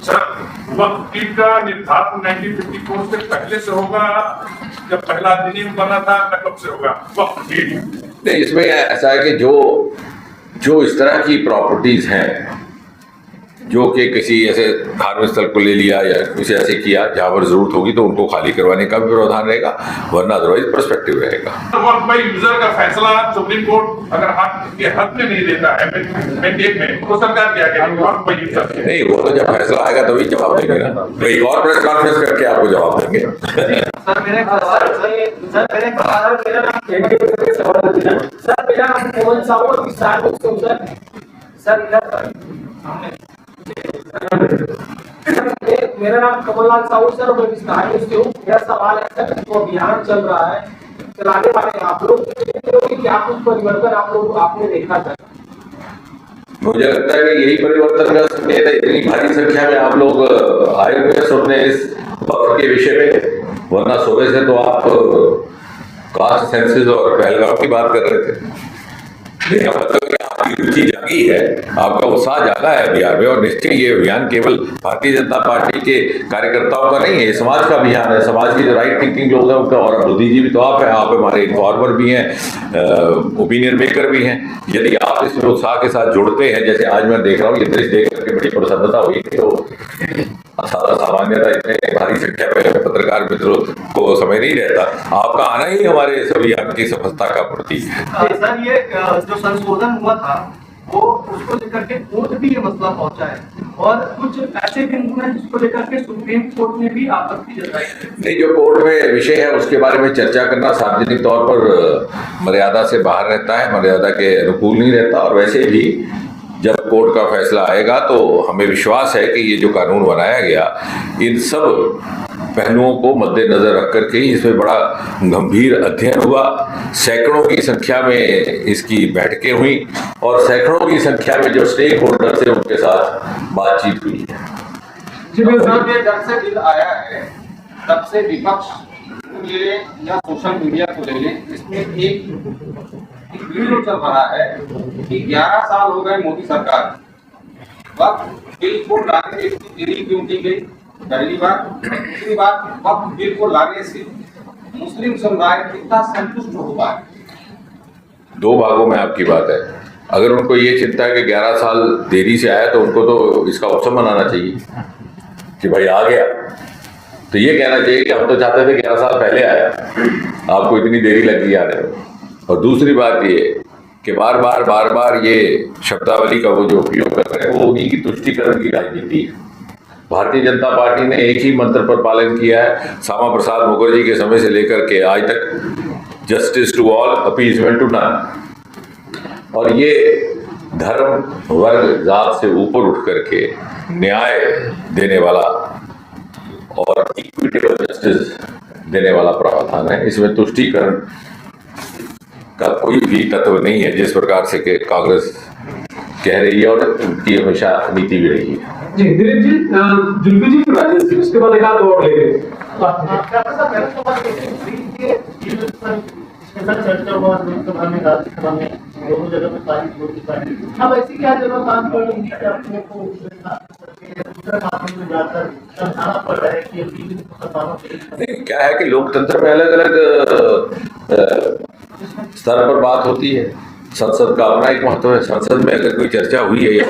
Sir, वक्त का निर्धारण 1954 से पहले से होगा, जब पहला अधिनियम बना था, कब से होगा वक्त? नहीं, इसमें ऐसा है कि जो इस तरह की प्रॉपर्टीज हैं जो कि किसी ऐसे धार्मिक स्थल को ले लिया या किसी ऐसे किया जहाँ पर जरूरत होगी तो उनको खाली करवाने का भी प्रावधान रहेगा, वरना अदरवाइज पर्सपेक्टिव रहेगा। वक्त बाई यूजर का फैसला सुप्रीम कोर्ट अगर हक में नहीं देता है मैंडेट में, तो सरकार क्या करेगी? वक्त बाई यूजर नहीं, वो तो जब फैसला आएगा तभी जवाब देंगे ना, तो एक और प्रेस कॉन्फ्रेंस करके आपको जवाब देंगे। मेरा नाम कमललाल साहू सर, मैं विस्तार से हूँ। मेरा सवाल है सर, जो अभियान चल रहा है, चलाने वाले आप लोग, क्या कुछ परिवर्तन आपने देखा सर? मुझे लगता है कि यही परिवर्तन कर सकते हैं। इतनी भारी संख्या में आप लोग आए हुए हैं सुनने इस वक्त के विषय में, वरना सुबह से तो आप कास्ट सेंसस और पहलगाम की बात कर रहे थे। आपकी रुचि जागी है, आपका उत्साह जागा है बिहार में, और निश्चय ये अभियान केवल भारतीय जनता पार्टी के कार्यकर्ताओं का नहीं है, ये समाज का अभियान है। समाज की जो राइट थिंकिंग लोग हैं उनका, और बुद्धिजीवी तो आप हैं, आप हमारे इन्फॉर्मर भी हैं, ओपिनियन मेकर भी हैं। यदि आप इसमें उत्साह के साथ जुड़ते हैं, जैसे आज मैं देख रहा हूँ, ये दृश्य देख करके बड़ी प्रसन्नता हुई, तो सामान्यता इतने भारी संख्या में पत्रकार मित्रों को समय नहीं रहता, आपका आना ही हमारे इस अभियान की सफलता का प्रतीक है। सर, ये जो संशोधन हुआ था वो उसको लेकर के कोर्ट भी ये मसला पहुंचा है, और कुछ ऐसे बिंदु हैं जिसको लेकर के सुप्रीम कोर्ट ने भी आपत्ति जताई है। नहीं, जो कोर्ट में विषय है उसके बारे में चर्चा करना सार्वजनिक तौर पर मर्यादा से बाहर रहता है, मर्यादा के अनुकूल नहीं रहता। और वैसे भी जब कोर्ट का फैसला आएगा तो हमें विश्वास है कि ये जो कानून बनाया गया, इन सब पहलुओं को मद्देनजर रख करके ही इसमें बड़ा गंभीर अध्ययन हुआ। सैकड़ों की संख्या में इसकी बैठकें हुई, और सैकड़ों की संख्या में जो स्टेक होल्डर थे उनके साथ बातचीत हुई है। जब से बिल आया है तब से विपक्ष को ले लें या सोशल मीडिया को ले लें, इसमें एक वीडियो चल रहा है कि 11 साल हो गए मोदी सरकार, वक्त बिल को लाने में इतनी देरी क्यों की गई? पहली बात। दूसरी बात, वक्त बिल को लाने से मुस्लिम समुदाय कितना संतुष्ट हो पाए? दो भागों में आपकी बात है। अगर उनको ये चिंता है कि 11 साल देरी से आया, तो उनको तो इसका उत्सव मनाना चाहिए कि भाई आ गया। तो ये कहना चाहिए कि हम तो चाहते थे 11 साल पहले आया, आपको इतनी देरी लगी आने में। और दूसरी बात ये कि बार बार ये शब्दावली का वो जो उपयोग कर रहे हैं, वो उन्हीं की तुष्टिकरण की राजनीति है। भारतीय जनता पार्टी ने एक ही मंत्र पर पालन किया है श्यामा प्रसाद मुखर्जी के समय से लेकर के आज तक, justice to all, appeasement to none. और ये धर्म, वर्ग, जात से ऊपर उठ करके न्याय देने वाला और इक्विटेबल जस्टिस देने वाला प्रावधान है। इसमें तुष्टीकरण का कोई भी तत्व नहीं है, जिस प्रकार से कि कांग्रेस कह रही है और उनकी हमेशा नीति भी रही है। जी दिलीप जी, जुल्फी जी की राजनीति, उसके बाद एक आध और लेंगे। चर्चा हुआ लोकसभा में, राज्यसभा में, दोनों जगह पे पारित हो चुका है। अब ऐसी क्या जरूरत काम कर रही है कि अपने को दूसरे माध्यम में जाकर समझाना पड़ रहा है कि क्या है कि लोकतंत्र में अलग अलग स्तर पर बात होती है। संसद का अपना एक महत्व है। संसद में अगर कोई चर्चा हुई है, ये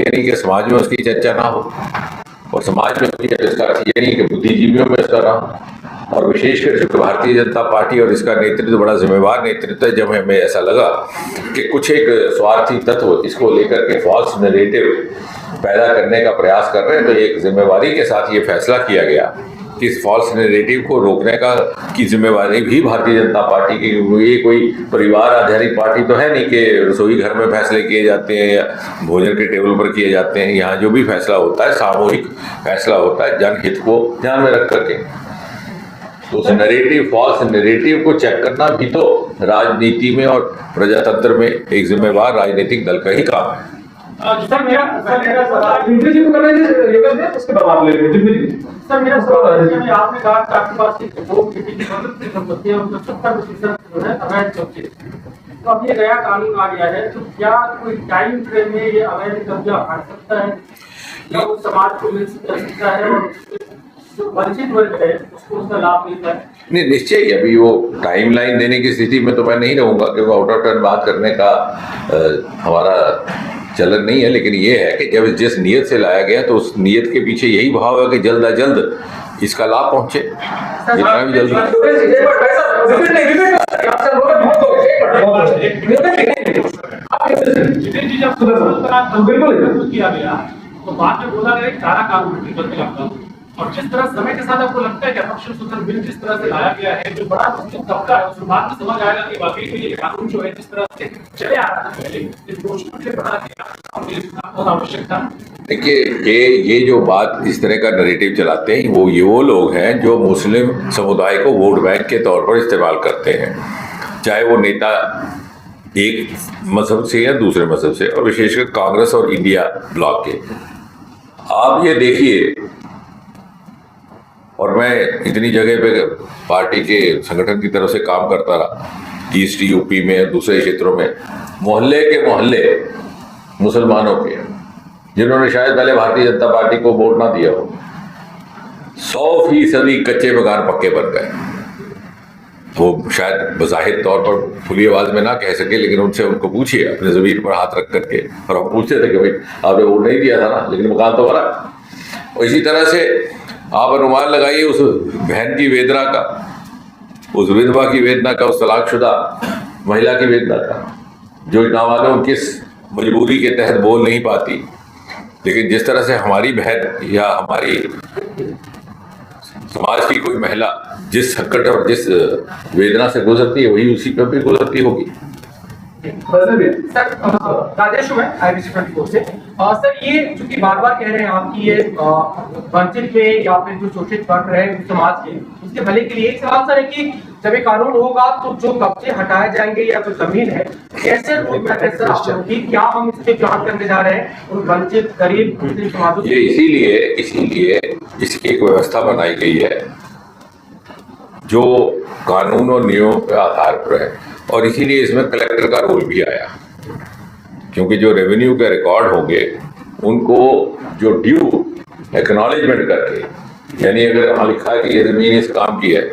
नहीं कि समाज में उसकी चर्चा ना हो, और समाज में उसकी चर्चा ये नहीं कि बुद्धिजीवियों में उसका ना हो। और विशेषकर चूंकि भारतीय जनता पार्टी और इसका नेतृत्व बड़ा जिम्मेवार नेतृत्व है, जब हमें ऐसा लगा कि कुछ एक स्वार्थी तत्व इसको लेकर के फॉल्स नैरेटिव पैदा करने का प्रयास कर रहे हैं, तो एक जिम्मेवारी के साथ ये फैसला किया गया कि इस फॉल्स नैरेटिव को रोकने की जिम्मेवारी भी भारतीय जनता पार्टी की। ये कोई परिवार आधारित पार्टी तो है नहीं कि रसोई घर में फैसले किए जाते हैं या भोजन के टेबल पर किए जाते हैं। यहाँ जो भी फैसला होता है सामूहिक फैसला होता है, जनहित को ध्यान में रख करके। तो उस नैरेटिव, फॉल्स नैरेटिव को चेक करना भी तो राजनीति में और प्रजातंत्र में एक जिम्मेवार राजनीतिक दल का ही काम है। सर मेरा सवाल जुल्फी जी को करना है, ये कर दें, उसके बाद आप ले लेंगे। जुल्फी जी, सर मेरा सवाल है कि आपने कहा कि आपके पास की संपत्तियां 70% जो है अवैध कब्जे, तो अब ये नया कानून आ गया है, तो क्या कोई टाइम फ्रेम में ये अवैध कब्जा हट सकता है? क्या उस समाज को मिल सकता है और जो वंचित वर्ग है उसको उसका लाभ मिलता है? नहीं, निश्चय ही अभी वो टाइमलाइन देने की स्थिति में तो मैं नहीं रहूंगा, क्योंकि आउट ऑफ टर्न बात करने का हमारा चलन नहीं है। लेकिन ये है कि जब जिस नीयत से लाया गया तो उस नीयत के पीछे यही भाव है कि जल्द अज जल्द इसका लाभ पहुंचे, जितना भी जल्द। बिल्कुल किया गया तो बाद में बोला गया कारा कानून लगता, और जिस तरह समय के साथ आपको लगता है कि अपक्ष संशोधन बिल जिस तरह से लाया गया है, जो बड़ा मुस्लिम तबका है, उसके बाद में समझ आएगा कि वाकई में ये कानून जो है जिस तरह से चले आ रहा है पहले इस दोषों से बड़ा बहुत आवश्यक था। देखिए, ये जो बात इस तरह का नैरेटिव चलाते हैं वो लोग हैं जो मुस्लिम समुदाय को वोट बैंक के तौर पर इस्तेमाल करते हैं, चाहे वो नेता एक मजहब से या दूसरे मजहब से, और विशेषकर कांग्रेस और इंडिया ब्लॉक के। आप ये देखिए, और मैं इतनी जगह पे पार्टी के संगठन की तरफ से काम करता रहा, ईस्ट यूपी में, दूसरे क्षेत्रों में, मोहल्ले के मोहल्ले मुसलमानों के, जिन्होंने शायद पहले भारतीय जनता पार्टी को वोट ना दिया हो, 100% कच्चे मकान पक्के बन गए। वो शायद बज़ाहिर तौर पर खुली आवाज में ना कह सके, लेकिन उनको पूछिए अपने ज़मीन पर हाथ रख करके, और हम पूछते थे कि भाई आपने वोट नहीं दिया था ना, लेकिन मकान तो बना। और इसी तरह से आप अनुमान लगाइए उस बहन की वेदना का, उस विधवा की वेदना का, उस तलाकशुदा महिला की वेदना का, जो ना मालूम किस मजबूरी के तहत बोल नहीं पाती, लेकिन जिस तरह से हमारी बहन या हमारी समाज की कोई महिला जिस संकट और जिस वेदना से गुजरती है, वही उसी पर भी गुजरती होगी। सर, राजेश है IBC 24 से। सर, ये चूंकि बार बार कह रहे हैं आप कि ये वंचित के या फिर जो शोषित वर्ग रहे समाज के, उसके भले के लिए एक सवाल सर है कि जब ये कानून होगा तो जो कब्जे हटाए जाएंगे या जो जमीन है, कैसे रोडमैप है सर कि क्या हम इसके जांच करने जा रहे हैं उन वंचित गरीब मुस्लिम समाजों ये इसीलिए इसकी एक व्यवस्था बनाई गई है जो कानून और नियमों के आधार पर है, और इसीलिए इसमें कलेक्टर का रोल भी आया, क्योंकि जो रेवेन्यू के रिकॉर्ड होंगे उनको जो ड्यू एक्नॉलेजमेंट करके, यानी अगर वहाँ लिखा है कि ये जमीन इस काम की है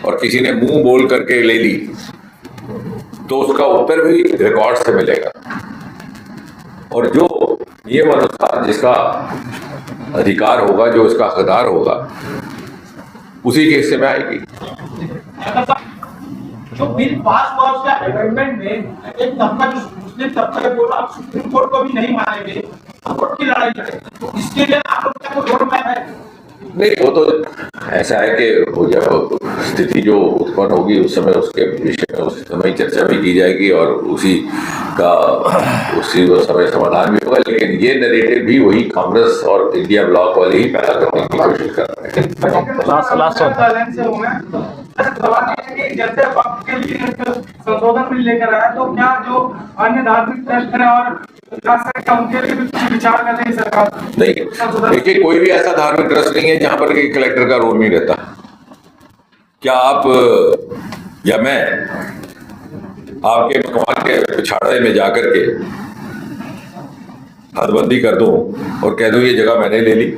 और किसी ने मुंह बोल करके ले ली, तो उसका उत्तर भी रिकॉर्ड से मिलेगा, और जो नियम अनुसार जिसका अधिकार होगा, जो इसका हकदार होगा, उसी के हिस्से में आएगी। जो बिल पास हुआ उसका अमेंडमेंट में एक तबका जो मुस्लिम तबका है बोला आप सुप्रीम कोर्ट को भी नहीं मानेंगे, कोर्ट की लड़ाई लड़े, तो इसके लिए आप लोग का रोड मैप है? नहीं, वो तो ऐसा है कि वो जब स्थिति जो उत्पन्न होगी उस समय उसके विषय में उस समय चर्चा भी की जाएगी और उसी समय समाधान भी होगा। लेकिन ये नैरेटिव भी वही कांग्रेस और इंडिया ब्लॉक वाले ही पैदा करने की कोशिश कर रहे हैं। जैसे आपके लिए संशोधन बिल लेकर आया, तो क्या जो अन्य धार्मिक ट्रस्ट है और उनके लिए भी विचार कर रही है सरकार? नहीं, देखिए, कोई भी ऐसा धार्मिक ट्रस्ट नहीं है जहां पर कलेक्टर का रोल नहीं रहता। क्या आप या मैं आपके मकान के पिछाड़े में जाकर के हदबंदी कर दूं और कह दूं ये जगह मैंने ले ली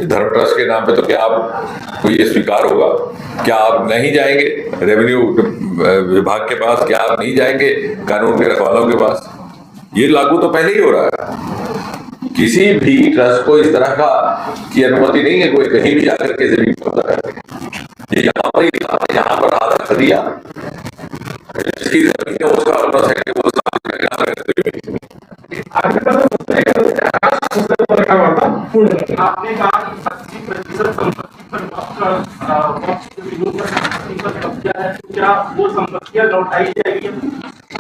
धर्म ट्रस्ट के नाम पे, तो क्या आपको ये स्वीकार होगा? क्या आप नहीं जाएंगे रेवेन्यू विभाग के पास? क्या आप नहीं जाएंगे कानून के रखवालों के पास? ये लागू तो पहले ही हो रहा है। किसी भी ट्रस्ट को इस तरह की अनुमति नहीं है कोई कहीं भी जाकर के जमीन कब्जा करे। ये यहाँ पर ही यहाँ पर हाथ रख दिया, जिसकी जमीन है उसका ट्रस्ट है कि वो आपने कहा 80% क्या वो संपत्तियां लौटाई जाएगी?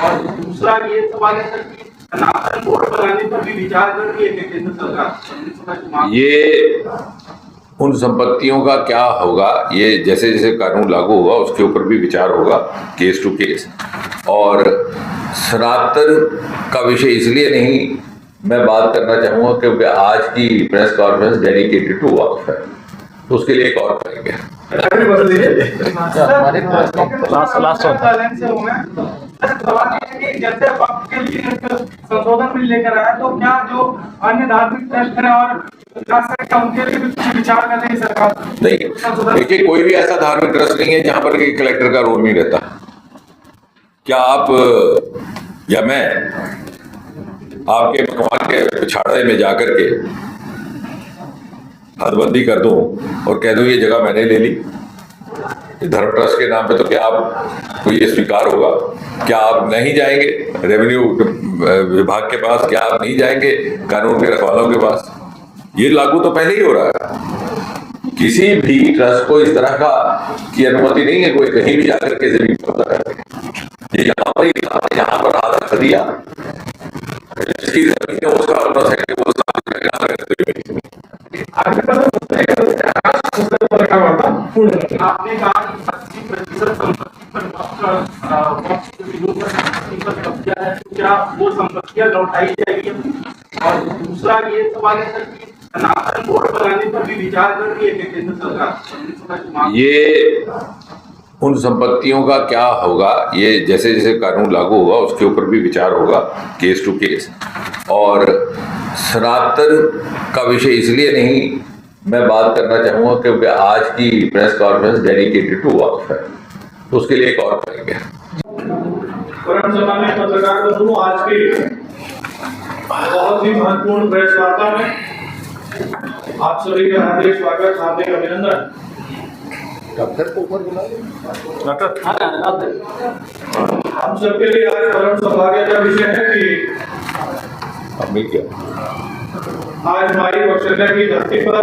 और दूसरा ये सवाल है सर कि सनातन बोर्ड बनाने पर भी विचार कर रही है केंद्र सरकार? ये उन संपत्तियों का क्या होगा, ये जैसे जैसे कानून लागू होगा उसके ऊपर भी विचार होगा, केस टू केस। और सनातन का विषय इसलिए नहीं मैं बात करना चाहूंगा क्योंकि आज की प्रेस कॉन्फ्रेंस डेडिकेटेड टू वक्फ है, तो उसके लिए एक और करेंगे। सवाल ये है कि जैसे वक्त के लिए एक संशोधन बिल लेकर आया, तो क्या जो अन्य धार्मिक ट्रस्ट है और क्या उनके लिए भी कुछ विचार कर रही है सरकार? नहीं, देखिए कोई भी ऐसा धार्मिक ट्रस्ट नहीं है जहां पर कि कलेक्टर का रोल नहीं रहता। क्या आप या मैं आपके मकान के पिछाड़े में जाकर के हदबंदी कर दूं और कह दूं ये जगह मैंने ले ली धर्म ट्रस्ट के नाम पे, तो क्या आपको ये स्वीकार होगा? क्या आप नहीं जाएंगे रेवेन्यू विभाग के पास? क्या आप नहीं जाएंगे कानून के रखवालों के पास? ये लागू तो पहले ही हो रहा है। किसी भी ट्रस्ट को इस तरह का की अनुमति नहीं है कोई कहीं भी जाकर के जमीन कब्जा करे। ये यहाँ पर ही यहाँ पर आधा कर दिया, जिसकी जमीन है उसका अपना सेक्टर वो आपने कहा कि 80% संपत्ति पर कब्जा है, तो क्या वो संपत्तियां लौटाई जाएगी? और दूसरा ये सवाल है सर कि सनातन बोर्ड बनाने पर भी विचार कर रही है केंद्र सरकार? ये उन संपत्तियों का क्या होगा, ये जैसे जैसे कानून लागू होगा उसके ऊपर भी विचार होगा, केस टू केस। और सनातन का विषय इसलिए नहीं मैं बात करना चाहूंगा क्योंकि आज की प्रेस कॉन्फ्रेंस डेडिकेटेड टू वक्फ है, तो उसके लिए एक और करेंगे। सभा में पत्रकार बंधु आज की बहुत ही महत्वपूर्ण प्रेस वार्ता में आप सभी का हार्दिक स्वागत, हार्दिक अभिनंदन। हम सबके लिए आज परम सौभाग्य का विषय है कि आज हमारी बक्सर की धरती पर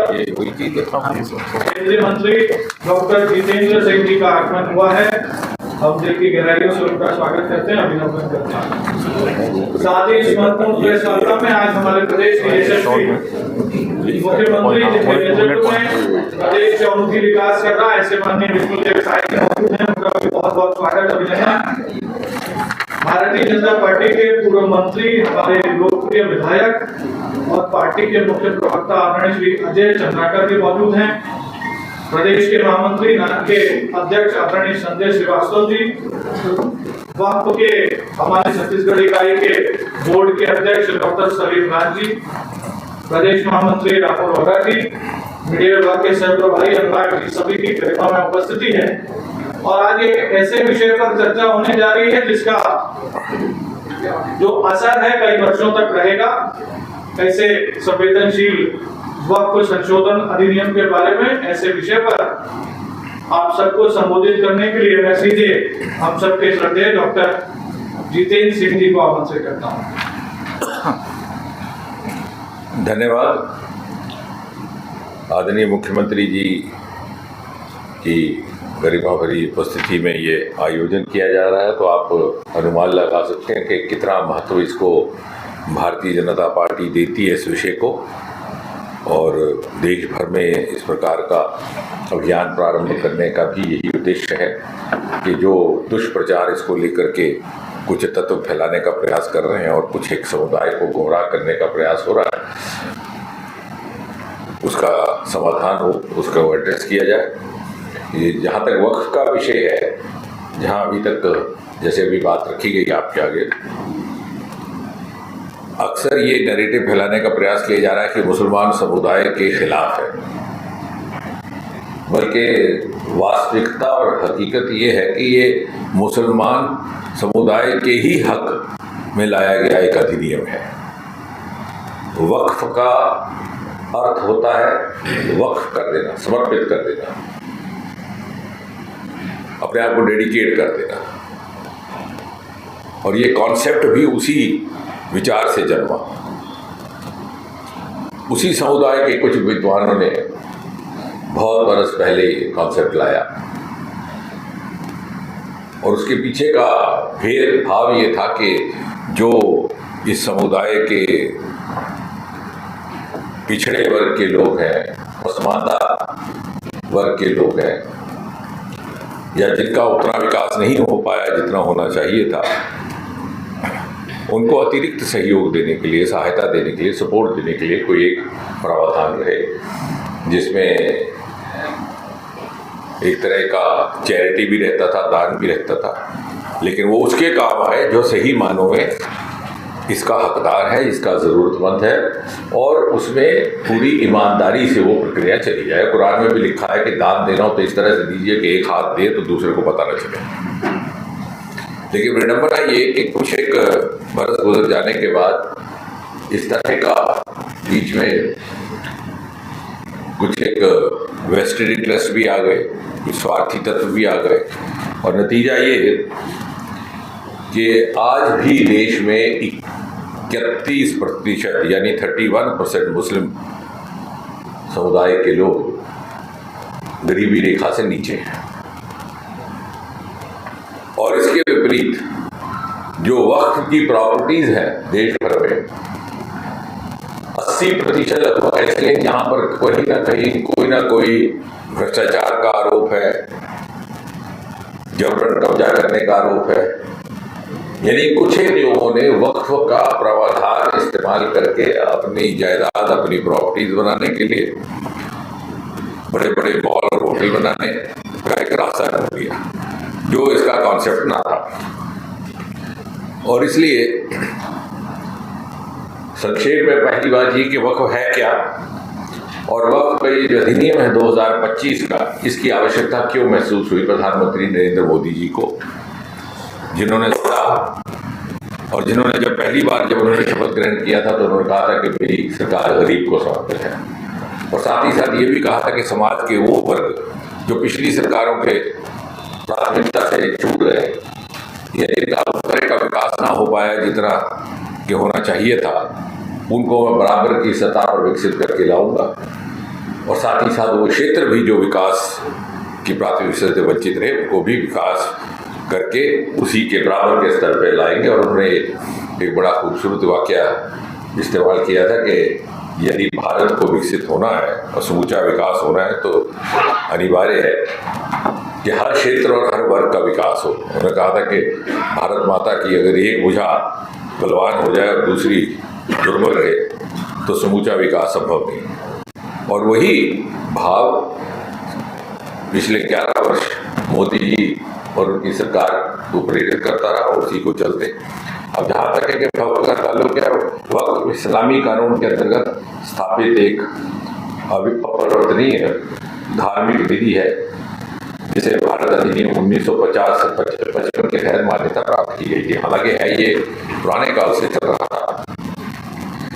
केंद्रीय मंत्री डॉक्टर जितेंद्र सिंह जी का आगमन हुआ है। हम दिल की गहराइयों से उनका स्वागत करते हैं, अभिनंदन करते हैं। साथ ही इस महत्वपूर्ण प्रेस वार्ता में आज हमारे प्रदेश के यशस्वी मुख्यमंत्री जिनके नेतृत्व में प्रदेश से उन्मुखी विकास कर रहा है ऐसे माननीय विपुल देव साय मौजूद हैं, उनका भी बहुत बहुत स्वागत, अभिनंदन। भारतीय जनता पार्टी के पूर्व मंत्री, हमारे लोकप्रिय विधायक और पार्टी के मुख्य प्रवक्ता आदरणीय श्री अजय चंद्राकर भी मौजूद हैं। प्रदेश के महामंत्री नान के अध्यक्ष आदरणीय संजय श्रीवास्तव जी, वक्फ के हमारे छत्तीसगढ़ इकाई के बोर्ड के अध्यक्ष डॉक्टर सलीम राज जी, प्रदेश महामंत्री राहुल वोरा जी, मीडिया विभाग के सह प्रभारी अनुराग जी, सभी की कृपा में उपस्थिति है। और आज एक ऐसे विषय पर चर्चा होने जा रही है जिसका जो असर है कई वर्षों तक रहेगा। ऐसे संवेदनशील वक्फ संशोधन अधिनियम के बारे में ऐसे विषय पर आप सबको संबोधित करने के लिए मैं सीधे हम सबके श्रद्धेय डॉक्टर जितेंद्र सिंह जी को आमंत्रित करता हूं। धन्यवाद। आदरणीय मुख्यमंत्री जी की गरिमा भरी उपस्थिति में ये आयोजन किया जा रहा है, तो आप अनुमान लगा सकते हैं कि कितना महत्व इसको भारतीय जनता पार्टी देती है इस विषय को। और देश भर में इस प्रकार का अभियान प्रारंभ करने का भी यही उद्देश्य है कि जो दुष्प्रचार इसको लेकर के कुछ तत्व फैलाने का प्रयास कर रहे हैं और कुछ एक समुदाय को गुमराह करने का प्रयास हो रहा है, उसका समाधान हो, उसका एड्रेस किया जाए। ये जहाँ तक वक्फ का विषय है, जहाँ अभी तक जैसे अभी बात रखी गई आपके आगे, अक्सर ये नैरेटिव फैलाने का प्रयास किया जा रहा है कि मुसलमान समुदाय के खिलाफ है, बल्कि वास्तविकता और हकीकत ये है कि ये मुसलमान समुदाय के ही हक में लाया गया एक अधिनियम है। वक्फ का अर्थ होता है वक्फ कर देना, समर्पित कर देना, अपने आप को डेडिकेट कर देना। और ये कॉन्सेप्ट भी उसी विचार से जन्मा। उसी समुदाय के कुछ विद्वानों ने बहुत बरस पहले कॉन्सेप्ट लाया और उसके पीछे का भेद भाव ये था कि जो इस समुदाय के पिछड़े वर्ग के लोग हैं, पसमानदा वर्ग के लोग हैं, या जिनका उतना विकास नहीं हो पाया जितना होना चाहिए था, उनको अतिरिक्त सहयोग देने के लिए, सहायता देने के लिए, सपोर्ट देने के लिए कोई एक प्रावधान रहे, जिसमें एक तरह का चैरिटी भी रहता था, दान भी रहता था। लेकिन वो उसके काम आए जो सही मानों में इसका हकदार है, इसका ज़रूरतमंद है, और उसमें पूरी ईमानदारी से वो प्रक्रिया चली जाए। कुरान में भी लिखा है कि दान देना हो तो इस तरह से दीजिए कि एक हाथ दे तो दूसरे को पता न चले। लेकिन विडंबना ये कि कुछ एक बरस गुजर जाने के बाद इस तरह का बीच में कुछ एक वेस्टेड इंटरेस्ट भी आ गए, कुछ स्वार्थी तत्व भी आ गए, और नतीजा ये कि आज भी देश में 31% यानी 31% मुस्लिम समुदाय के लोग गरीबी रेखा से नीचे हैं। और इसके विपरीत जो वक्फ की प्रॉपर्टीज हैं देश भर में 80% लगभग ऐसे हैं जहां पर कहीं ना कहीं कोई ना कोई भ्रष्टाचार का आरोप है, जबरन कब्जा करने का आरोप है। यानी कुछ ही लोगों ने वक्फ का प्रावधान इस्तेमाल करके अपनी जायदाद, अपनी प्रॉपर्टीज बनाने के लिए बड़े बड़े मॉल और होटल बनाने का एक रास्ता ढूंढ लिया, जो इसका कॉन्सेप्ट ना था। और इसलिए संक्षेप में पहली बात ये कि वक्फ है क्या, और वक्फ का ये जो अधिनियम है 2025 का, इसकी आवश्यकता क्यों महसूस हुई प्रधानमंत्री नरेंद्र मोदी जी को, जिन्होंने और जिन्होंने जब पहली बार जब उन्होंने शपथ ग्रहण किया था तो उन्होंने कहा था कि मेरी सरकार गरीब को समर्पित है, और साथ ही साथ ये भी कहा था कि समाज के वो वर्ग जो पिछली सरकारों के प्राथमिकता से छूट गए, यानी उस तरह का विकास ना हो पाया जितना कि होना चाहिए था, उनको मैं बराबर की सतह पर विकसित करके लाऊंगा, और साथ ही साथ वो क्षेत्र भी जो विकास की प्राथमिकता से वंचित रहे उनको भी विकास करके उसी के बराबर के स्तर पर लाएंगे। और उन्होंने एक बड़ा खूबसूरत वाकया इस्तेमाल किया था कि यदि भारत को विकसित होना है और समूचा विकास होना है तो अनिवार्य है कि हर क्षेत्र और हर वर्ग का विकास हो। उन्होंने कहा था कि भारत माता की अगर एक भुजा बलवान हो जाए और दूसरी दुर्बल रहे तो समूचा विकास संभव नहीं। और वही भाव पिछले 11 वर्ष मोदी जी और उनकी सरकार को प्रेरित करता रहा, उसी को चलते अब जहाँ तक है कि वक्फ का ताल्लुक है, वक्फ इस्लामी कानून के अंतर्गत स्थापित एक अपरिवर्तनीय धार्मिक विधि है जिसे भारत अधिनियम 1950-55 के तहत मान्यता प्राप्त की गई थी। हालांकि है ये पुराने काल से चल रहा था,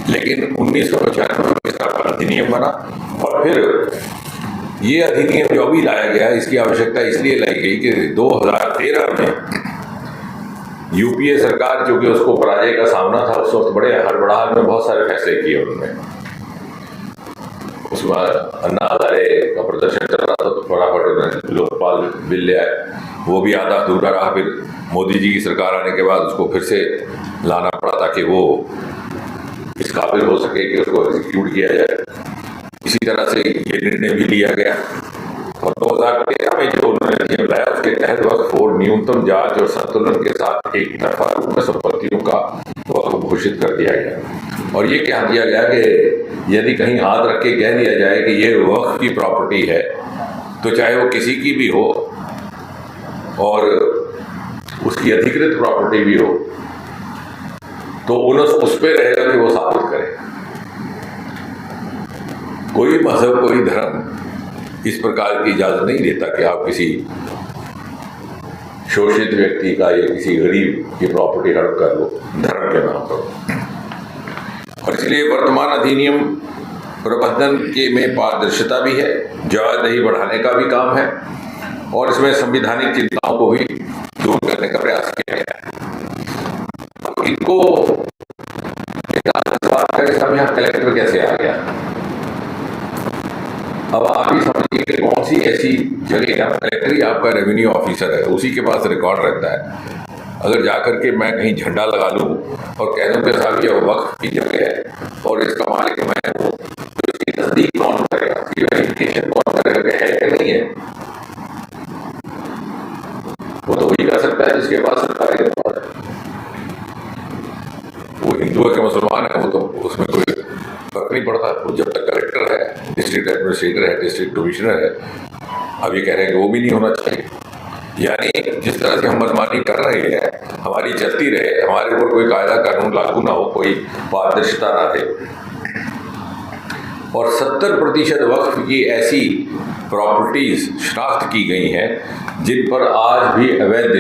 लेकिन 1995 में इसका अधिनियम बना, और फिर ये अधिनियम जो अभी लाया गया इसकी आवश्यकता इसलिए लाई गई कि 2013 में यूपीए सरकार, चूंकि उसको पराजय का सामना था, उस वक्त बड़े हड़बड़ाहट में बहुत सारे फैसले किए उन्होंने। उसके बाद अन्ना हजारे का प्रदर्शन चल रहा था तो फटाफट उन्होंने लोकपाल बिल ले आए, वो भी आधा अधूरा रहा। फिर मोदी जी की सरकार आने के बाद उसको फिर से लाना पड़ा ताकि वो इस काबिल हो सके कि उसको एग्जीक्यूट किया जाए। इसी तरह से ये निर्णय भी लिया गया, और 2013 में जो उन्होंने नियम लाया उसके तहत वक्फ बोर्ड न्यूनतम जांच और संतुलन के साथ एक तरफा रूप में संपत्तियों का वक्फ घोषित कर दिया गया। और ये क्या किया गया कि यदि कहीं हाथ रख के कह दिया जाए कि ये वक्फ की प्रॉपर्टी है, तो चाहे वो किसी की भी हो और उसकी अधिकृत प्रॉपर्टी भी हो, तो उस पर रहेगा कि वो साबित करे। कोई मजहब, कोई धर्म इस प्रकार की इजाजत नहीं देता कि आप किसी शोषित व्यक्ति का या किसी गरीब की प्रॉपर्टी हड़प कर लो धर्म के नाम पर। और इसलिए वर्तमान अधिनियम प्रबंधन के में पारदर्शिता भी है, जवाबदेही बढ़ाने का भी काम है, और इसमें संवैधानिक चिंताओं को भी दूर करने का प्रयास किया गया है। इनको यहाँ कलेक्टर कैसे आ गया, अब आप ही समझिए कि कौन सी ऐसी जगह है, कलेक्टर ही आपका रेवेन्यू ऑफिसर है, उसी के पास रिकॉर्ड रहता है। अगर जाकर के मैं कहीं झंडा लगा लूँ और कह दूँ कि साहब ये वक्फ की जगह है और इसका मालिक मैं हूँ, तो इसकी तस्दीक कौन करेगा, इसकी वेरिफिकेशन कौन करेगा कि है कि नहीं है? वो तो वही कर सकता है जिसके पास सरकारी रिकॉर्ड है। वो हिंदू है कि मुसलमान है, वो तो उसमें कोई फर्क नहीं पड़ता। वो जब तक कलेक्टर है, डिस्ट्रिक्ट एडमिनिस्ट्रेटर है, डिस्ट्रिक्ट कमिश्नर है, अब ये कह रहे हैं कि वो भी नहीं होना चाहिए। यानी जिस तरह से हम मनमानी कर रहे हैं, हमारी चलती रहे, हमारे ऊपर कोई कायदा कानून लागू ना हो, कोई पारदर्शिता ना रहे, और 70% वक्फ की ऐसी प्रॉपर्टीज शनाख्त की गई हैं जिन पर आज भी अवैध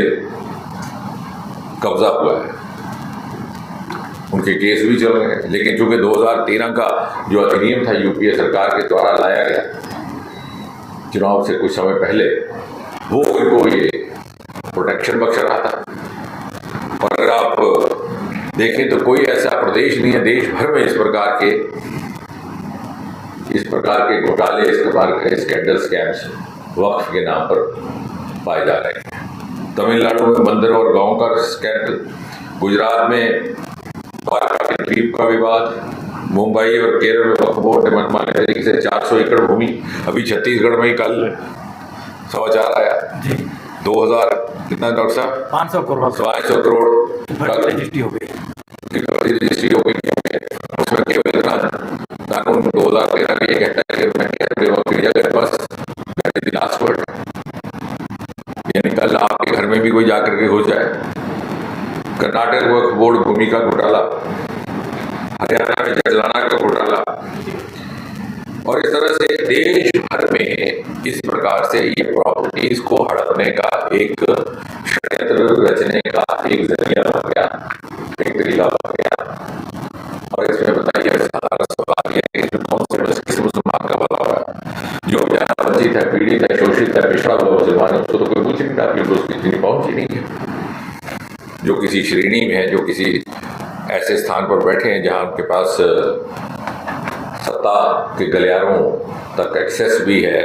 कब्जा हुआ है, उनके केस भी चल रहे हैं। लेकिन चूंकि 2013 का जो अधिनियम था यूपीए सरकार के द्वारा लाया गया चुनाव से कुछ समय पहले, वो उनको ये प्रोटेक्शन बख्श रहा था। और अगर आप देखें तो कोई ऐसा प्रदेश नहीं है देश भर में इस प्रकार के घोटाले, इस प्रकार के स्कैंडल, स्कैम्स वक्फ के नाम पर पाए जा रहे हैं। तमिलनाडु में मंदिर और गांव का स्कैंडल, गुजरात में द्वीप का विवाद, मुंबई और केरल में वक्फ बोर्ड ने मनमाने तरीके से 400 एकड़ भूमि, अभी छत्तीसगढ़ में ही कल समाचार आया 2000 कितना डॉक्टर साहब 500 करोड़ 500 करोड़ रजिस्ट्री हो गई। रजिस्ट्री हो गई। उसमें केवल कानून 2013 का ये कहता है कि लास्ट वर्ड, यानी कल आपके घर में भी कोई जाकर के घुस जाए। कर्नाटक वक्फ बोर्ड भूमि का घोटाला, हरियाणा में जजलाना का घोटाला, और इस तरह से देश भर में इस प्रकार से ये प्रॉपर्टीज को हड़पने का एक षड्यंत्र रचने का एक जरिया बन गया, एक तरीका बन गया। और इसमें बताइए साधारण सवाल यह कि कौन से किस मुसलमान का भला हुआ, जो बेचारा वंचित है, पीड़ित है, शोषित है, पिछड़ा हुआ मुसलमान है, उसको तो कोई पूछ नहीं रहा, क्योंकि उसकी इतनी पहुंच ही नहीं है। जो किसी श्रेणी में है, जो किसी ऐसे स्थान पर बैठे हैं जहां उनके पास सत्ता के गलियारों तक एक्सेस भी है,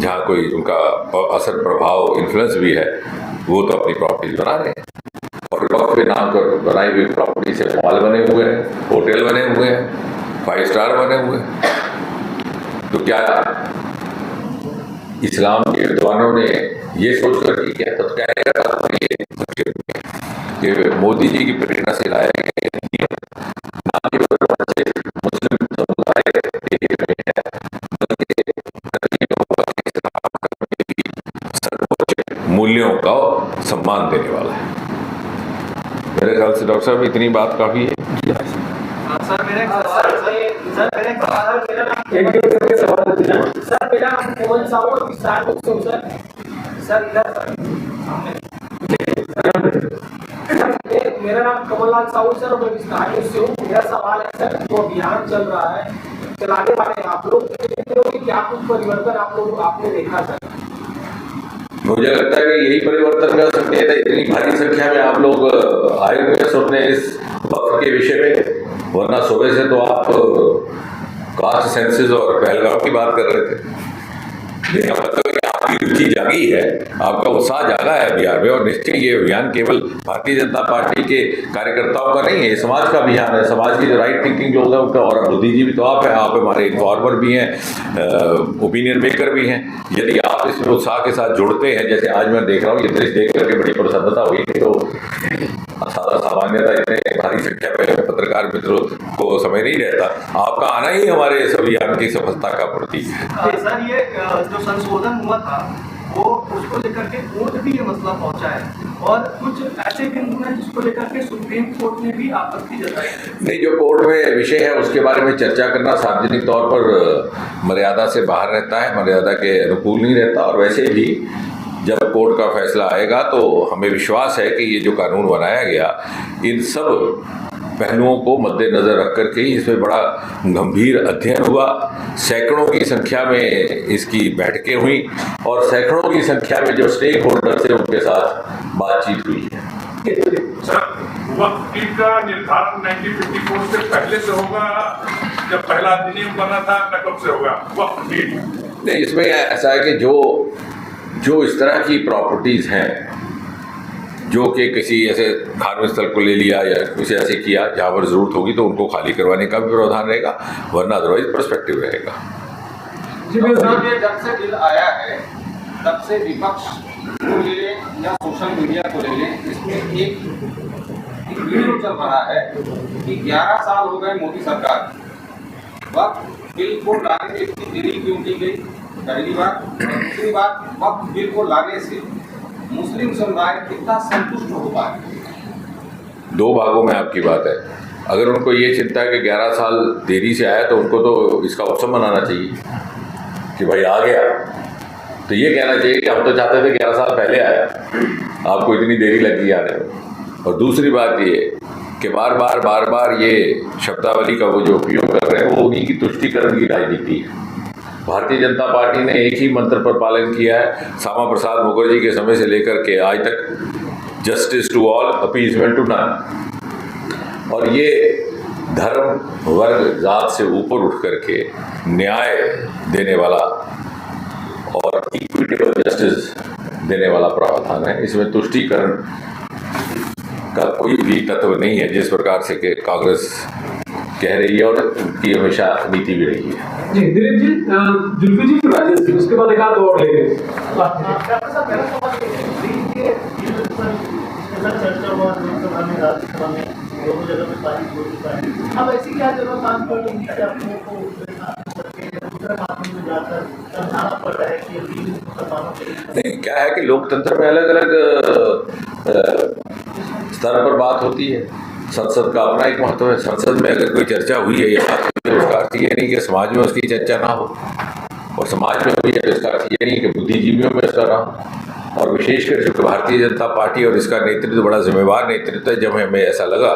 जहां कोई उनका असर, प्रभाव, इन्फ्लुएंस भी है, वो तो अपनी प्रॉपर्टीज बना रहे हैं। और वक्त के नाम पर बनाई हुई प्रॉपर्टी से मॉल बने हुए हैं, होटल बने हुए हैं, 5 स्टार बने हुए हैं। तो क्या इस्लाम के विद्वानों ने ये सोचकर की क्या, तो क्या कि मोदी जी की प्रेरणा से लाया गया ना केवल मुस्लिम समुदाय सर्वोच्च मूल्यों का सम्मान देने वाला है। मेरे ख्याल से डॉक्टर साहब इतनी बात काफी है। सर मेरा मेरा नाम कमललाल साहू सर, और मैं विस्तार से हूँ। मेरा सवाल है सर, जो अभियान चल रहा है, चलाने वाले आप लोग, क्या कुछ परिवर्तन आप लोग आपने देखा सर? मुझे लगता है कि यही परिवर्तन का संकेत है, इतनी भारी संख्या में आप लोग आए हुए हैं सुनने इस वक्त के विषय में, वरना सुबह से तो आप कास्ट सेंसस और पहलगाम की बात कर रहे थे। मतलब आपकी रुचि जागी है, आपका उत्साह जागा है बिहार में, और निश्चय ये अभियान केवल भारतीय जनता पार्टी के कार्यकर्ताओं का नहीं है, ये समाज का अभियान है। समाज की जो राइट थिंकिंग लोग हैं उनका, और बुद्धिजीवी तो आप हैं, आप हमारे इन्फॉर्मर भी हैं, ओपिनियन मेकर भी हैं। यदि आप इसमें उत्साह के साथ जुड़ते हैं, जैसे आज मैं देख रहा हूँ, ये दृश्य देख करके बड़ी प्रसन्नता हुई, तो सामान्यता इतने भारी संख्या में पत्रकार मित्रों को समय नहीं रहता, आपका आना ही हमारे इस अभियान की सफलता का प्रतीक है। सर ये जो संशोधन हुआ था, वो उसको लेकर के कोर्ट भी ये मसला पहुंचा है, और कुछ ऐसे बिंदु हैं जिसको लेकर के सुप्रीम कोर्ट ने भी आपत्ति जताई है। नहीं, जो कोर्ट में विषय है उसके बारे में चर्चा करना सार्वजनिक तौर पर मर्यादा से बाहर रहता है, मर्यादा के अनुकूल नहीं रहता। और वैसे भी जब कोर्ट का फैसला आएगा तो हमें विश्वास है कि ये जो कानून बनाया गया, इन सब पहलुओं को मद्देनजर रख करके ही इसमें बड़ा गंभीर अध्ययन हुआ। सैकड़ों की संख्या में इसकी बैठकें हुई, और सैकड़ों की संख्या में जो स्टेक होल्डर्स हैं उनके साथ बातचीत हुई है। सर, वक्त का निर्धारण 1954 से पहले से होगा, जब पहला अधिनियम बना था, कब से होगा वक्त? नहीं, इसमें ऐसा है कि जो इस तरह की प्रॉपर्टीज़ हैं, जो कि किसी ऐसे धार्मिक स्थल को ले लिया या कुछ ऐसे किया जहाँ पर ज़रूरत होगी तो उनको खाली करवाने का भी प्रावधान रहेगा, वरना अदरवाइज पर्सपेक्टिव रहेगा। ये जब से बिल आया है तब से विपक्ष को ले लें या सोशल मीडिया को ले लें, इसमें एक वीडियो चल रहा है कि 11 साल हो गए मोदी सरकार, वक्त बिल को लाने में इतनी देरी क्यों की गई, पहली बात। दूसरी बात, वक्त बिल को लाने से मुस्लिम समुदाय कितना संतुष्ट हो पाए? दो भागों में आपकी बात है। अगर उनको ये चिंता है कि 11 साल देरी से आया तो उनको तो इसका उत्सव मनाना चाहिए कि भाई आ गया। तो ये कहना चाहिए कि हम तो चाहते थे 11 साल पहले आया, आपको इतनी देरी लगी आने में। और दूसरी बात ये कि बार बार ये शब्दावली का वो जो उपयोग कर रहे हैं वो उन्हीं की तुष्टीकरण की राजनीति है। भारतीय जनता पार्टी ने एक ही मंत्र पर पालन किया है श्यामा प्रसाद मुखर्जी के समय से लेकर के आज तक, justice to all, appeasement to none. और ये धर्म, वर्ग, जात से ऊपर उठ करके न्याय देने वाला और इक्विटेबल जस्टिस देने वाला प्रावधान है। इसमें तुष्टीकरण का कोई भी तत्व नहीं है, जिस प्रकार से कि कांग्रेस कह रही है और उनकी हमेशा नीति भी रही है। जी दिलीप जी, जुल्फी जी की राजनीति, उसके बाद एक आध और लेंगे। चर्चा हुआ लोकसभा में, राज्यसभा में, दोनों जगह पे पारित हो चुका है। अब ऐसी क्या जरूरत काम कर रही है अपने को दूसरे कानून में जाकर समझाना पड़ रहा है कि नहीं, क्या है कि लोकतंत्र में अलग अलग स्तर पर बात होती है। संसद का अपना एक महत्व है। संसद में अगर कोई चर्चा हुई है या बात हुई है, उसका अर्थ ये नहीं कि समाज में उसकी चर्चा ना हो, और समाज में हुई है तो इसका अर्थ ये नहीं कि बुद्धिजीवियों में इसका ना हो। और विशेषकर जो भारतीय जनता पार्टी और इसका नेतृत्व बड़ा जिम्मेवार नेतृत्व है। जब हमें ऐसा लगा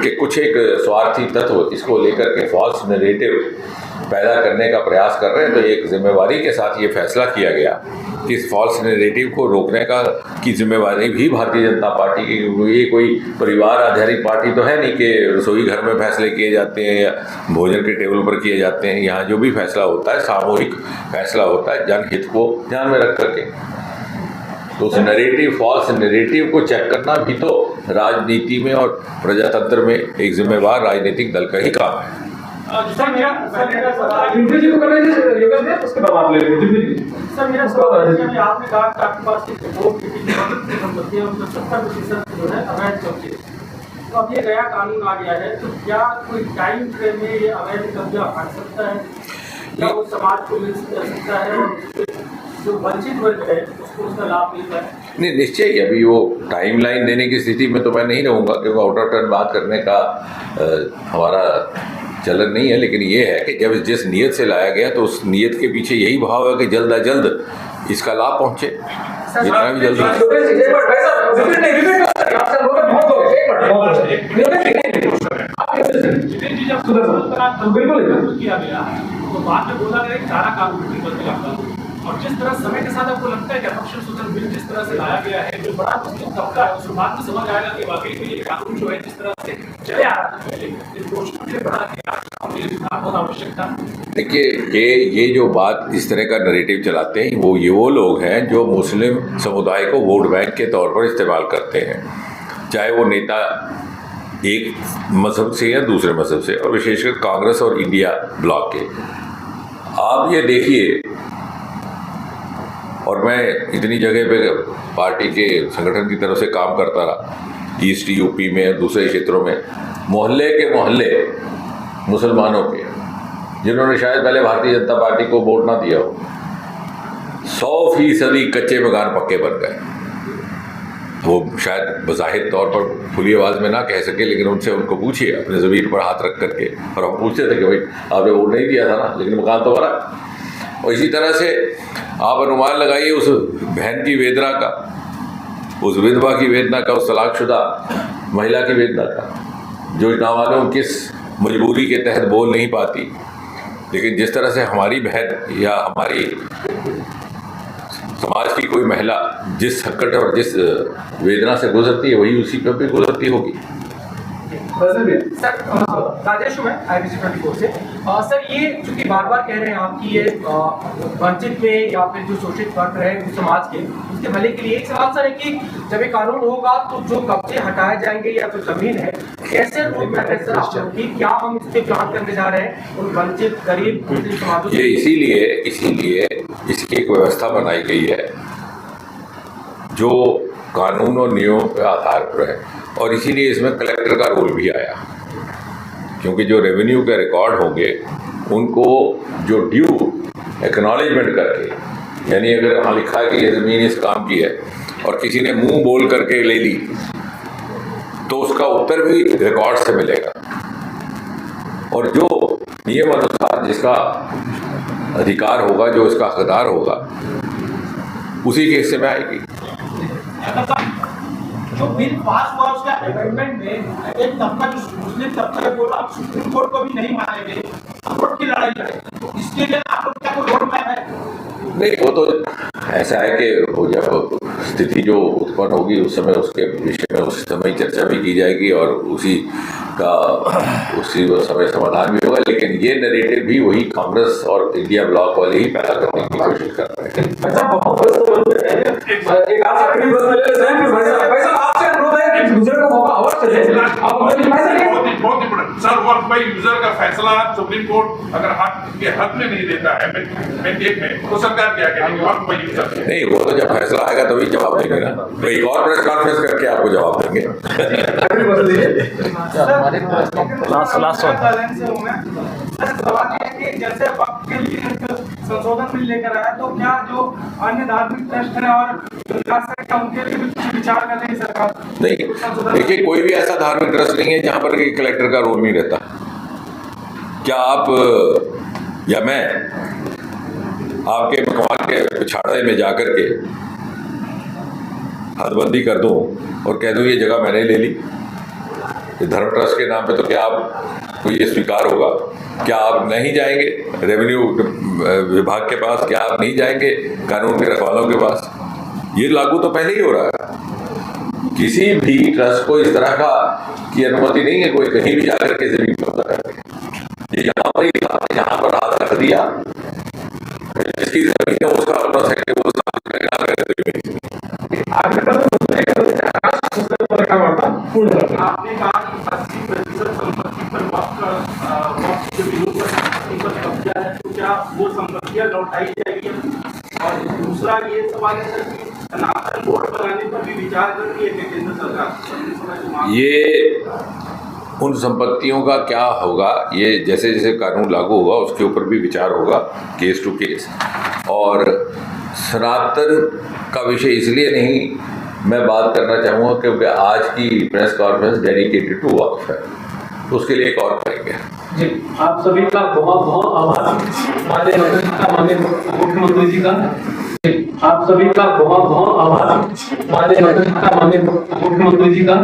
कि कुछ एक स्वार्थी तत्व इसको लेकर के फॉल्स नैरेटिव पैदा करने का प्रयास कर रहे हैं, तो एक जिम्मेवारी के साथ ये फैसला किया गया कि इस फॉल्स नैरेटिव को रोकने की जिम्मेवारी भी भारतीय जनता पार्टी की। ये कोई परिवार आधारित पार्टी तो है नहीं कि रसोई घर में फैसले किए जाते हैं या भोजन के टेबल पर किए जाते हैं। यहाँ जो भी फैसला होता है सामूहिक फैसला होता है, जनहित को ध्यान में रख करके। तो उस नैरेटिव, फॉल्स नैरेटिव को चेक करना भी तो राजनीति में और प्रजातंत्र में एक जिम्मेवार राजनीतिक दल का ही काम है। सर मेरा जुल्फी जी को करना है योगेश जी, उसके बाद आप ले लेंगे। जुल्फी जी सर, मेरा सवाल है, आपने कहा कि आपके पास संपत्तियां 70% जो है अवैध कब्जे, तो अब ये नया कानून आ गया है, तो क्या कोई टाइम फ्रेम में ये अवैध कब्जा हट सकता है या वो समाज को मिल सकता है और जो वंचित वर्ग है उसको उसका लाभ मिलता है? नहीं, निश्चय ही अभी वो टाइमलाइन देने की स्थिति में तो मैं नहीं रहूँगा, क्योंकि आउट ऑफ टर्न बात करने का हमारा चलन नहीं है। लेकिन ये है कि जब जिस नीयत से लाया गया तो उस नीयत के पीछे यही भाव है कि जल्द अज जल्द इसका लाभ पहुँचे, जितना भी जल्द तो बाद में बोला गया सारा कानून और जिस तरह समय के साथ आपको लगता है कि अफेक्शन सूचन बिल जिस तरह से लाया गया है, जो बड़ा मुस्लिम तबका है, उसको बाद में समझ आएगा कि वाकई में ये कानून जो है जिस तरह से चले आ रहा था पहले, इस घोषणा के बढ़ा बहुत आवश्यक था। देखिए, ये जो बात इस तरह का नैरेटिव चलाते हैं वो लोग हैं जो मुस्लिम समुदाय को वोट बैंक के तौर पर इस्तेमाल करते हैं, चाहे वो नेता एक मजहब से या दूसरे मजहब से, और विशेषकर कांग्रेस और इंडिया ब्लॉक के। आप ये देखिए, और मैं इतनी जगह पे पार्टी के संगठन की तरफ से काम करता रहा, ईस्ट यूपी में, दूसरे क्षेत्रों में, मोहल्ले के मोहल्ले मुसलमानों के, जिन्होंने शायद पहले भारतीय जनता पार्टी को वोट ना दिया हो, 100% कच्चे मकान पक्के बन गए। वो शायद बज़ाहिर तौर पर खुली आवाज़ में ना कह सके, लेकिन उनसे उनको पूछिए अपने ज़मीर पर हाथ रख करके, और हम पूछते थे कि भाई आपने वोट नहीं दिया था ना, लेकिन मकान तो बना। और इसी तरह से आप अनुमान लगाइए उस बहन की वेदना का, उस विधवा की वेदना का, उस तलाकशुदा महिला की वेदना का, जो ना मालूम किस मजबूरी के तहत बोल नहीं पाती, लेकिन जिस तरह से हमारी बहन या हमारी समाज की कोई महिला जिस संकट और जिस वेदना से गुजरती है, वही उसी पर भी गुजरती होगी। सर राजेश मैं IBC 24 से। सर ये चूंकि बार बार कह रहे हैं आप कि ये वंचित में या फिर जो शोषित वर्ग रहे उस समाज के, उसके भले के लिए एक सवाल सर है कि जब ये कानून होगा तो जो कब्जे हटाए जाएंगे या जो जमीन है, कैसे कि क्या हम इस पे प्लान करने जा रहे हैं उन वंचित गरीब समाजों? ये इसीलिए इसकी एक व्यवस्था बनाई गई है जो कानून और नियमों के आधार पर है, और इसीलिए इसमें कलेक्टर का रोल भी आया, क्योंकि जो रेवेन्यू के रिकॉर्ड होंगे उनको जो ड्यू एक्नॉलेजमेंट करके, यानी अगर वहाँ लिखा है कि ये ज़मीन इस काम की है और किसी ने मुंह बोल करके ले ली तो उसका उत्तर भी रिकॉर्ड से मिलेगा, और जो नियम अनुसार जिसका अधिकार होगा, जो इसका हकदार होगा, उसी के हिस्से में आएगी। जो बिल पास हुआ उसका अमेंडमेंट में एक तबका जो मुस्लिम तबका बोला सुप्रीम कोर्ट को भी नहीं मानेंगे, कोर्ट की लड़ाई लड़े, इसके लिए आपको क्या कोई रोड मैप है? नहीं, वो तो ऐसा है कि वो जब स्थिति जो उत्पन्न होगी उस समय उसके विषय में उस समय चर्चा भी की जाएगी और उसी समय समाधान भी होगा। लेकिन ये नैरेटिव भी वही कांग्रेस और इंडिया ब्लॉक वाले ही पैदा करने की कोशिश कर रहे हैं। सर, वक्त भाई यूजर का फैसला सुप्रीम कोर्ट अगर हक में नहीं देता है मैंडेट में, तो सरकार क्या करेगी? वक्त भाई यूजर नहीं, वो तो जब फैसला आएगा तभी जवाब देंगे ना, तो एक और प्रेस कॉन्फ्रेंस करके आपको जवाब देंगे। जैसे वक्त के लिए संशोधन बिल लेकर आया, तो क्या जो अन्य धार्मिक ट्रस्ट है और उनके लिए भी विचार कर रही है सरकार? नहीं, देखिए, कोई भी ऐसा धार्मिक ट्रस्ट नहीं है जहां पर कलेक्टर का रोल नहीं रहता। क्या आप या मैं आपके मकान के पिछाड़े में जाकर के हदबंदी कर दूं और कह दूं ये जगह मैंने ले ली, ये धर्म ट्रस्ट के नाम पे, तो क्या आपको ये स्वीकार होगा? क्या आप नहीं जाएंगे रेवेन्यू विभाग के पास? क्या आप नहीं जाएंगे कानून के रखवालों के पास? ये लागू तो पहले ही हो रहा है। किसी भी ट्रस्ट को इस तरह का की अनुमति नहीं है कोई कहीं भी जाकर के जमीन कब्जा करके। ये यहाँ पर ही था, यहाँ पर हाथ रख दिया, जिसकी जमीन है उसका अपना है कि वो आपने कहा कि 80% संपत्ति पर वक्त जो विरोध पर कब्जा है, तो क्या वो संपत्तियां लौटाई जाएगी? और दूसरा ये सवाल है सर कि सनातन बोर्ड बनाने पर भी विचार कर रही है केंद्र सरकार? ये उन संपत्तियों का क्या होगा, ये जैसे जैसे कानून लागू होगा उसके ऊपर भी विचार होगा, केस टू केस। और सनातन का विषय इसलिए नहीं मैं बात करना चाहूँगा क्योंकि आज की प्रेस कॉन्फ्रेंस डेडिकेटेड टू वक्फ है, तो उसके लिए एक और करेंगे। जी, आप सभी का बहुत बहुत आभार माननीय मुख्यमंत्री जी का। आप सभी का बहुत बहुत आभार माननीय मुख्यमंत्री जी का।